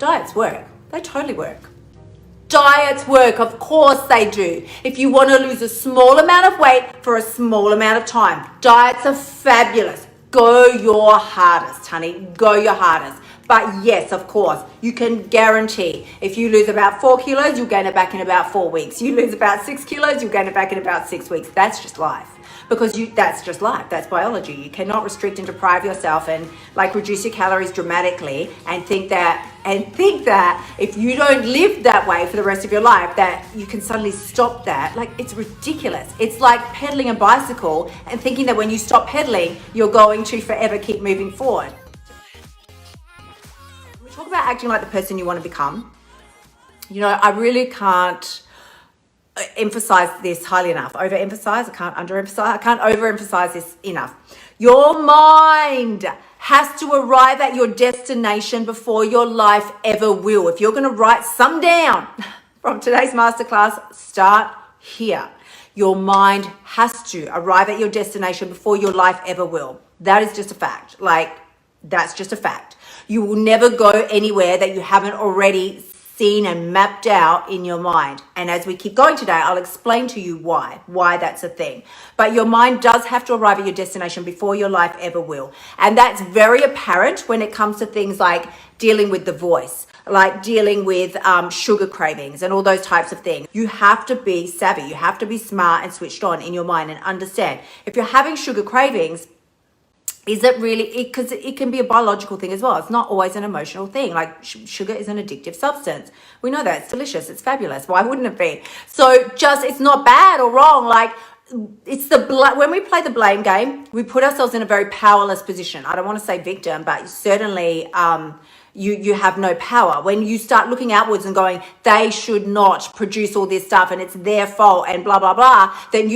Diets work. They totally work. Diets work, of course they do. If you want to lose a small amount of weight for a small amount of time, diets are fabulous. Go your hardest, honey. Go your hardest. But yes, of course, you can guarantee if you lose about 4 kilos, you'll gain it back in about 4 weeks. You lose about 6 kilos, you'll gain it back in about 6 weeks. That's just life. Because that's just life. That's biology. You cannot restrict and deprive yourself and like reduce your calories dramatically and think that if you don't live that way for the rest of your life, that you can suddenly stop that. Like, it's ridiculous. It's like pedaling a bicycle and thinking that when you stop pedaling, you're going to forever keep moving forward. We talk about acting like the person you want to become. You know, I really can't emphasize this highly enough. Overemphasize, I can't underemphasize, I can't overemphasize this enough. Your mind has to arrive at your destination before your life ever will. If you're going to write some down from today's masterclass, start here. Your mind has to arrive at your destination before your life ever will. That is just a fact. Like, that's just a fact. You will never go anywhere that you haven't already seen and mapped out in your mind. And as we keep going today, I'll explain to you why that's a thing. But your mind does have to arrive at your destination before your life ever will. And that's very apparent when it comes to things like dealing with the voice, like dealing with sugar cravings and all those types of things. You have to be savvy. You have to be smart and switched on in your mind and understand. If you're having sugar cravings, is it really, because it can be a biological thing as well. It's not always an emotional thing. Like sugar is an addictive substance. We know that. It's delicious. It's fabulous. Why wouldn't it be? So just, it's not bad or wrong. Like, it's when we play the blame game, we put ourselves in a very powerless position. I don't want to say victim, but certainly you have no power. When you start looking outwards and going, they should not produce all this stuff and it's their fault and blah, blah, blah, then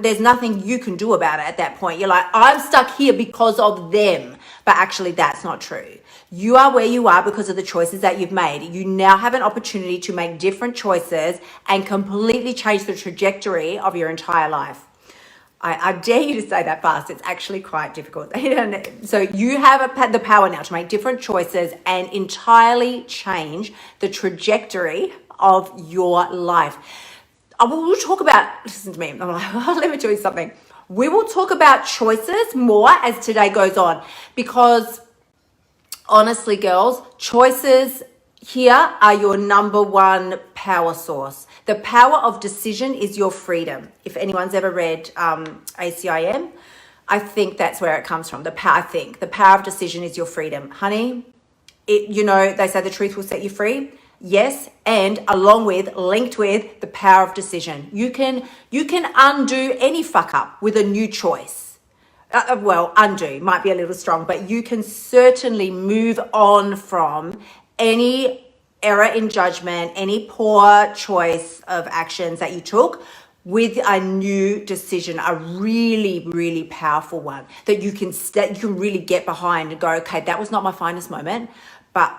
there's nothing you can do about it at that point. You're like, I'm stuck here because of them. But actually, that's not true. You are where you are because of the choices that you've made. You now have an opportunity to make different choices and completely change the trajectory of your entire life. I dare you to say that fast. It's actually quite difficult. So you have the power now to make different choices and entirely change the trajectory of your life. We'll talk about, listen to me, let me tell you something. We will talk about choices more as today goes on, because honestly, girls, choices here are your number one power source. The power of decision is your freedom. If anyone's ever read ACIM, I think that's where it comes from. The power of decision is your freedom. Honey, they say the truth will set you free. Yes, and linked with the power of decision. You can undo any fuck up with a new choice. Undo might be a little strong, but you can certainly move on from any error in judgment, any poor choice of actions that you took with a new decision, a really, really powerful one that you can really get behind and go, okay, that was not my finest moment, but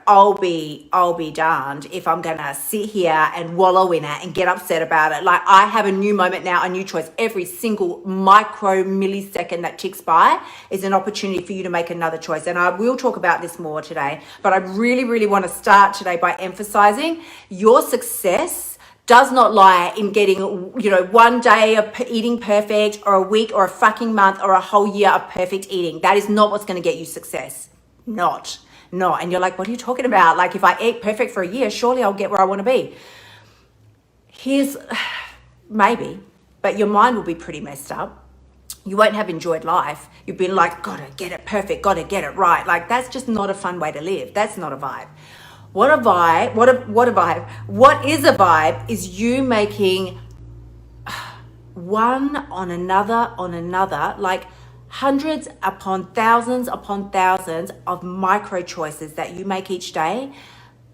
I'll be darned if I'm gonna sit here and wallow in it and get upset about it. Like, I have a new moment now, a new choice. Every single micro millisecond that ticks by is an opportunity for you to make another choice. And I will talk about this more today, but I really, really want to start today by emphasizing your success does not lie in getting, 1 day of eating perfect, or a week, or a fucking month, or a whole year of perfect eating. That is not what's going to get you success. Not. And you're like, what are you talking about? Like, if I eat perfect for a year, surely I'll get where I want to be. Maybe, but your mind will be pretty messed up. You won't have enjoyed life. You've been like, gotta get it perfect, gotta get it right. Like, that's just not a fun way to live. That's not a vibe. What is a vibe is you making one on another, like hundreds upon thousands of micro choices that you make each day,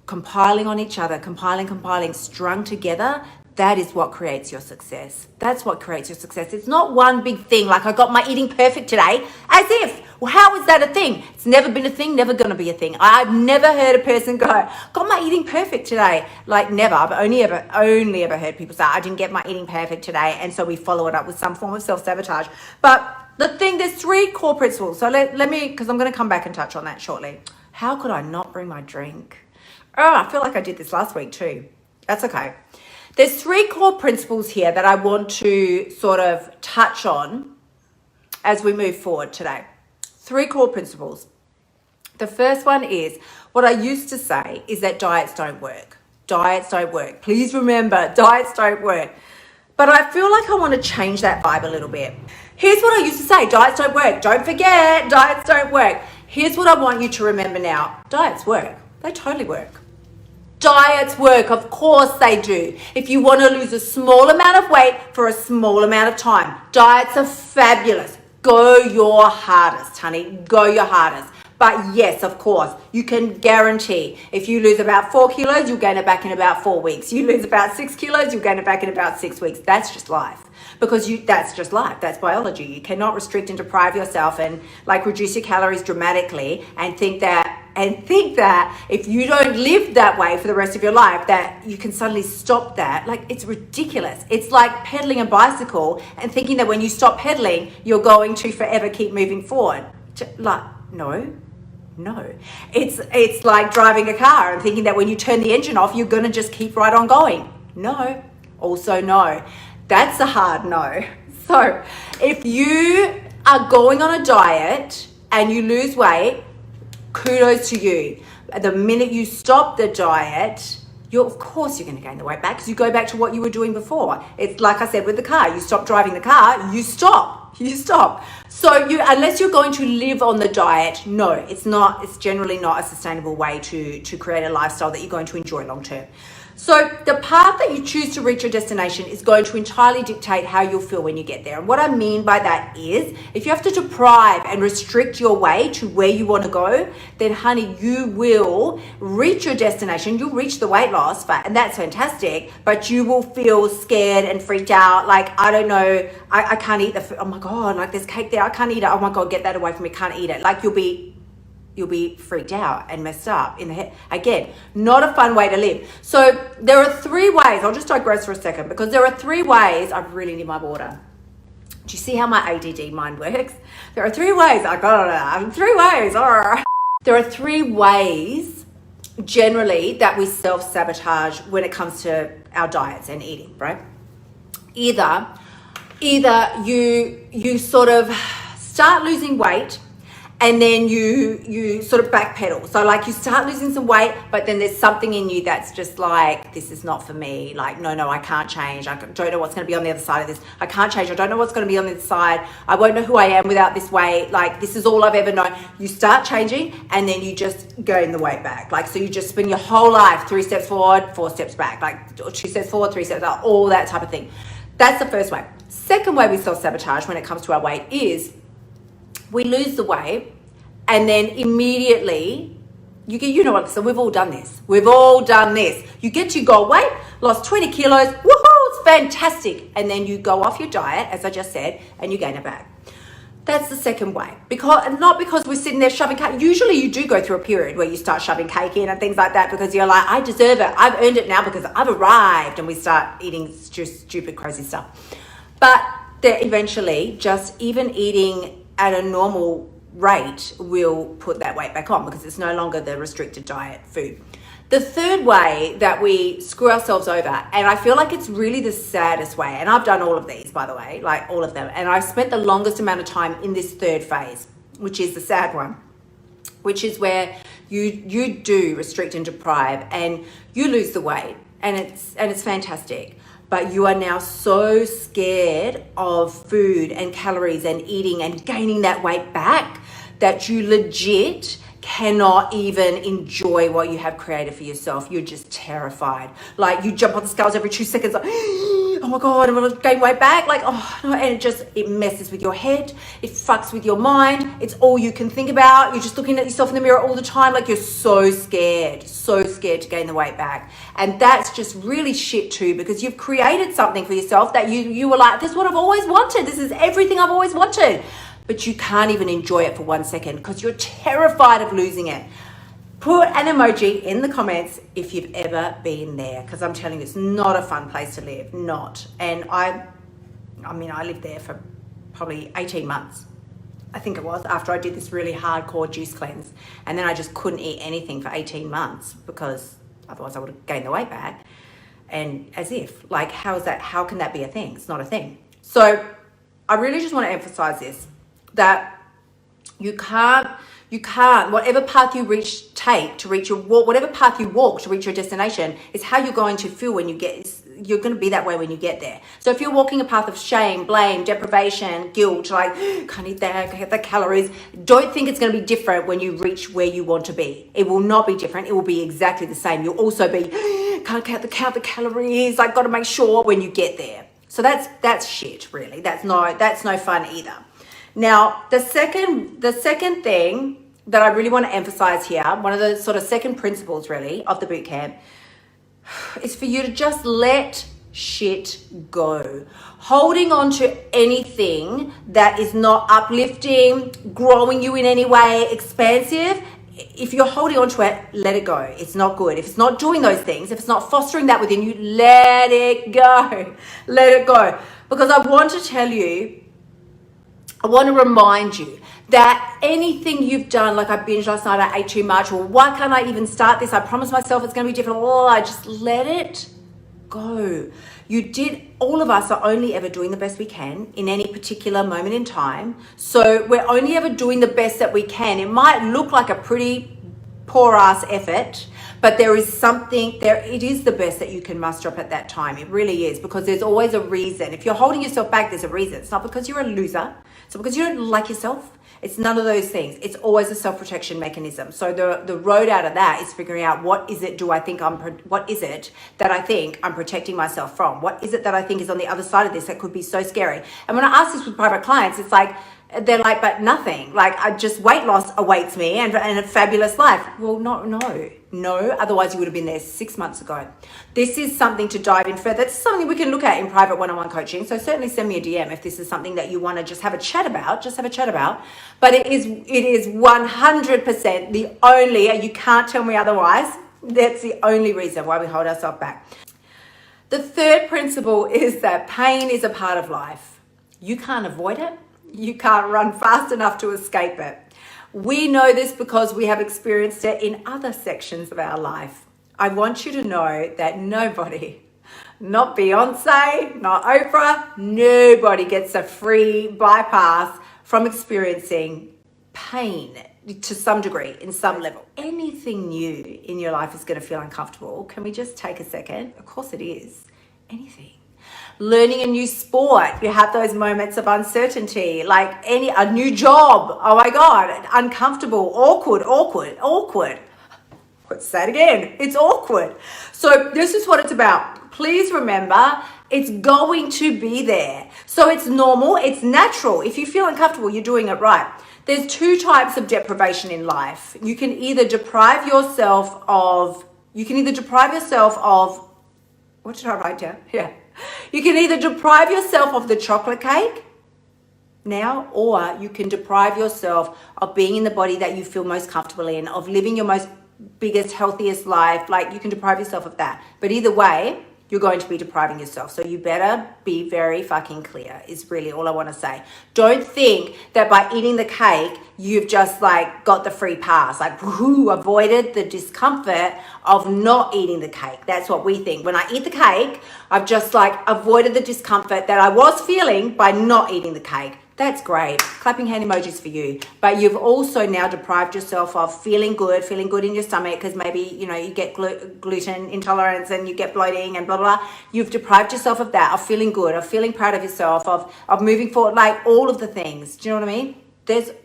compiling on each other, compiling, strung together. That is what creates your success. That's what creates your success. It's not one big thing like, I got my eating perfect today, as if, well, how is that a thing? It's never been a thing, never gonna be a thing. I've never heard a person go, got my eating perfect today. Like, never. I've only ever heard people say, I didn't get my eating perfect today, and so we follow it up with some form of self-sabotage. But there's 3 core principles. So let me, because I'm gonna come back and touch on that shortly. How could I not bring my drink? Oh, I feel like I did this last week too. That's okay. There's 3 core principles here that I want to sort of touch on as we move forward today. 3 core principles. The first one is, what I used to say is that diets don't work. Diets don't work. Please remember, diets don't work. But I feel like I want to change that vibe a little bit. Here's what I used to say, diets don't work. Don't forget, diets don't work. Here's what I want you to remember now. Diets work. They totally work. Diets work, of course they do. If you want to lose a small amount of weight for a small amount of time, diets are fabulous. Go your hardest, honey. Go your hardest. But yes, of course, you can guarantee if you lose about 4 kilos, you'll gain it back in about 4 weeks. You lose about 6 kilos, you'll gain it back in about 6 weeks. That's just life. Because that's just life. That's biology. You cannot restrict and deprive yourself and like reduce your calories dramatically and think that if you don't live that way for the rest of your life, that you can suddenly stop that. Like, it's ridiculous. It's like pedaling a bicycle and thinking that when you stop pedaling, you're going to forever keep moving forward. Like, no. It's like driving a car and thinking that when you turn the engine off, you're going to just keep right on going. No. Also, no. That's a hard no. So if you are going on a diet and you lose weight, kudos to you. The minute you stop the diet, of course you're going to gain the weight back because you go back to what you were doing before. It's like I said with the car. You stop driving the car, you stop. So unless you're going to live on the diet, no, it's generally not a sustainable way to create a lifestyle that you're going to enjoy long term. So the path that you choose to reach your destination is going to entirely dictate how you'll feel when you get there. And what I mean by that is, if you have to deprive and restrict your way to where you want to go, then honey, you will reach your destination. You'll reach the weight loss, and that's fantastic, but you will feel scared and freaked out. Like, I don't know, I can't eat the food. Oh my God, like there's cake there. I can't eat it. Oh my God, get that away from me. Can't eat it. Like you'll be freaked out and messed up in the head. Again, not a fun way to live. So there are 3 ways. I'll just digress for a second because there are 3 ways. I really need my water. Do you see how my ADD mind works? There are 3 ways. I got it. 3 ways. There are 3 ways generally that we self-sabotage when it comes to our diets and eating, right? Either you sort of start losing weight and then you sort of backpedal. So like you start losing some weight, but then there's something in you that's just like, this is not for me. Like, no, I can't change. I don't know what's going to be on the other side of this. I can't change. I don't know what's going to be on the other side. I won't know who I am without this weight. Like, this is all I've ever known. You start changing and then you just gain the weight back. Like, so you just spend your whole life 3 steps forward, 4 steps back, like 2 steps forward, 3 steps back, all that type of thing. That's the first way. Second way we self-sabotage when it comes to our weight is we lose the weight and then immediately you know what, so we've all done this. You get to your goal weight, lost 20 kilos, woohoo, it's fantastic. And then you go off your diet, as I just said, and you gain it back. That's the second way. Not because we're sitting there shoving cake. Usually you do go through a period where you start shoving cake in and things like that because you're like, I deserve it. I've earned it now because I've arrived. And we start eating stupid, crazy stuff. But eventually, just even eating at a normal rate will put that weight back on because it's no longer the restricted diet food. The third way that we screw ourselves over, and I feel like it's really the saddest way, and I've done all of these, by the way, like all of them, and I've spent the longest amount of time in this third phase, which is the sad one, which is where you do restrict and deprive and you lose the weight, and it's fantastic. But you are now so scared of food and calories and eating and gaining that weight back that you legit cannot even enjoy what you have created for yourself. You're just terrified. Like you jump on the scales every 2 seconds, like, oh my God, I'm gonna gain weight back. Like, oh no, and it messes with your head. It fucks with your mind. It's all you can think about. You're just looking at yourself in the mirror all the time. Like you're so scared to gain the weight back. And that's just really shit too, because you've created something for yourself that you were like, this is what I've always wanted. This is everything I've always wanted. But you can't even enjoy it for 1 second because you're terrified of losing it. Put an emoji in the comments if you've ever been there, because I'm telling you, it's not a fun place to live, not. And I lived there for probably 18 months. I think it was, after I did this really hardcore juice cleanse. And then I just couldn't eat anything for 18 months because otherwise I would have gained the weight back. And as if, like, how can that be a thing? It's not a thing. So I really just want to emphasize this, that you can't, whatever path you take to reach whatever path you walk to reach your destination is how you're going to feel when you're going to be that way when you get there. So if you're walking a path of shame, blame, deprivation, guilt, like, can't eat that, can't get the calories, don't think it's going to be different when you reach where you want to be. It will not be different. It will be exactly the same. You'll also be, can't count the calories, like, got to make sure when you get there. So that's shit, really. That's no fun either. Now, the second thing that I really want to emphasize here, one of the sort of second principles really of the boot camp, is for you to just let shit go. Holding on to anything that is not uplifting, growing you in any way, expansive, if you're holding on to it, let it go. It's not good. If it's not doing those things, if it's not fostering that within you, let it go. Let it go. Because I want to tell you, I want to remind you that anything you've done, like I binged last night, I ate too much, or why can't I even start this? I promised myself it's going to be different. Oh, I just let it go. All of us are only ever doing the best we can in any particular moment in time. So we're only ever doing the best that we can. It might look like a pretty poor ass effort, but there is something there. It is the best that you can muster up at that time. It really is, because there's always a reason. If you're holding yourself back, there's a reason. It's not because you're a loser. It's not because you don't like yourself. It's none of those things. It's always a self-protection mechanism. So the road out of that is figuring out, what is it that I think I'm protecting myself from? What is it that I think is on the other side of this that could be so scary? And when I ask this with private clients, it's like, they're like, but nothing. Like, I just, weight loss awaits me and a fabulous life. Well, no. Otherwise you would have been there 6 months ago. This is something to dive in further. It's something we can look at in private one-on-one coaching. So certainly send me a DM if this is something that you want to just have a chat about. But it is 100% the only, and you can't tell me otherwise, that's the only reason why we hold ourselves back. The third principle is that pain is a part of life. You can't avoid it. You can't run fast enough to escape it. We know this because we have experienced it in other sections of our life. I want you to know that nobody, not Beyonce, not Oprah, nobody gets a free bypass from experiencing pain to some degree, in some level. Anything new in your life is going to feel uncomfortable. Can we just take a second? Of course it is. Anything. Learning a new sport, you have those moments of uncertainty, like a new job. Oh my God, uncomfortable, awkward. Let's say it again. It's awkward. So this is what it's about. Please remember, it's going to be there. So it's normal, it's natural. If you feel uncomfortable, you're doing it right. There's two types of deprivation in life. You can either deprive yourself of, what did I write down? Yeah. You can either deprive yourself of the chocolate cake now, or you can deprive yourself of being in the body that you feel most comfortable in, of living your most biggest, healthiest life. Like, you can deprive yourself of that. But either way, you're going to be depriving yourself. So you better be very fucking clear, is really all I want to say. Don't think that by eating the cake, you've just like got the free pass, like avoided the discomfort of not eating the cake. That's what we think. When I eat the cake, I've just like avoided the discomfort that I was feeling by not eating the cake. That's great. Clapping hand emojis for you. But you've also now deprived yourself of feeling good in your stomach, because maybe, you get gluten intolerance and you get bloating and blah, blah, blah. You've deprived yourself of that, of feeling good, of feeling proud of yourself, of moving forward, like all of the things. Do you know what I mean?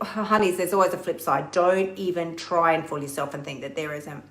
Honeys, there's always a flip side. Don't even try and fool yourself and think that there isn't.